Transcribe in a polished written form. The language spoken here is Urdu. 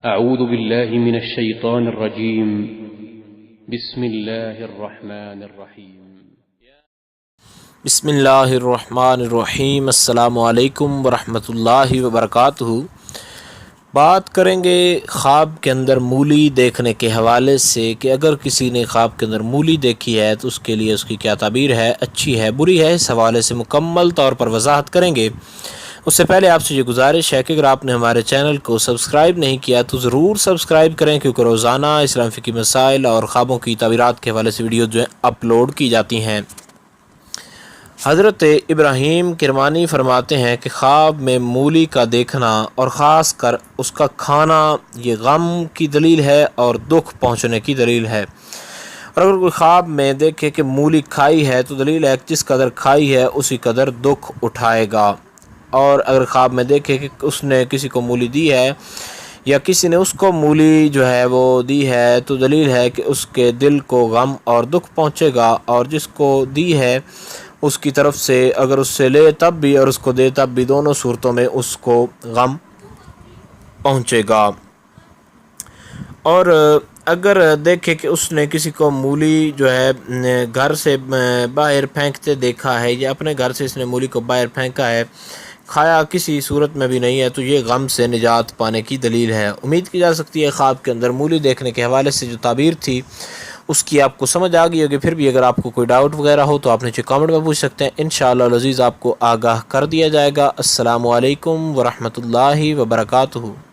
أعوذ بالله من الشيطان الرجيم. بسم الله الرحمن الرحيم. بسم اللہ الرحمن الرحیم. السلام علیکم ورحمۃ اللہ وبرکاتہ. بات کریں گے خواب کے اندر مولی دیکھنے کے حوالے سے کہ اگر کسی نے خواب کے اندر مولی دیکھی ہے تو اس کے لیے اس کی کیا تعبیر ہے، اچھی ہے بری ہے. اس حوالے سے مکمل طور پر وضاحت کریں گے. اس سے پہلے آپ سے یہ گزارش ہے کہ اگر آپ نے ہمارے چینل کو سبسکرائب نہیں کیا تو ضرور سبسکرائب کریں، کیونکہ روزانہ اسلام فقہی مسائل اور خوابوں کی تعبیرات کے حوالے سے ویڈیو جو ہیں اپلوڈ کی جاتی ہیں. حضرت ابراہیم کرمانی فرماتے ہیں کہ خواب میں مولی کا دیکھنا اور خاص کر اس کا کھانا یہ غم کی دلیل ہے اور دکھ پہنچنے کی دلیل ہے. اور اگر کوئی خواب میں دیکھے کہ مولی کھائی ہے تو دلیل ہے کہ جس قدر کھائی ہے اسی قدر دکھ اٹھائے گا. اور اگر خواب میں دیکھے کہ اس نے کسی کو مولی دی ہے یا کسی نے اس کو مولی جو ہے وہ دی ہے تو دلیل ہے کہ اس کے دل کو غم اور دکھ پہنچے گا، اور جس کو دی ہے اس کی طرف سے اگر اس سے لے تب بھی اور اس کو دے تب بھی دونوں صورتوں میں اس کو غم پہنچے گا. اور اگر دیکھے کہ اس نے کسی کو مولی جو ہے گھر سے باہر پھینکتے دیکھا ہے یا اپنے گھر سے اس نے مولی کو باہر پھینکا ہے، کھایا کسی صورت میں بھی نہیں ہے، تو یہ غم سے نجات پانے کی دلیل ہے. امید کی جا سکتی ہے خواب کے اندر مولی دیکھنے کے حوالے سے جو تعبیر تھی اس کی آپ کو سمجھ آ گئی ہوگی. پھر بھی اگر آپ کو کوئی ڈاؤٹ وغیرہ ہو تو آپ نیچے کامنٹ میں پوچھ سکتے ہیں، انشاءاللہ العزیز آپ کو آگاہ کر دیا جائے گا. السلام علیکم ورحمۃ اللہ وبرکاتہ.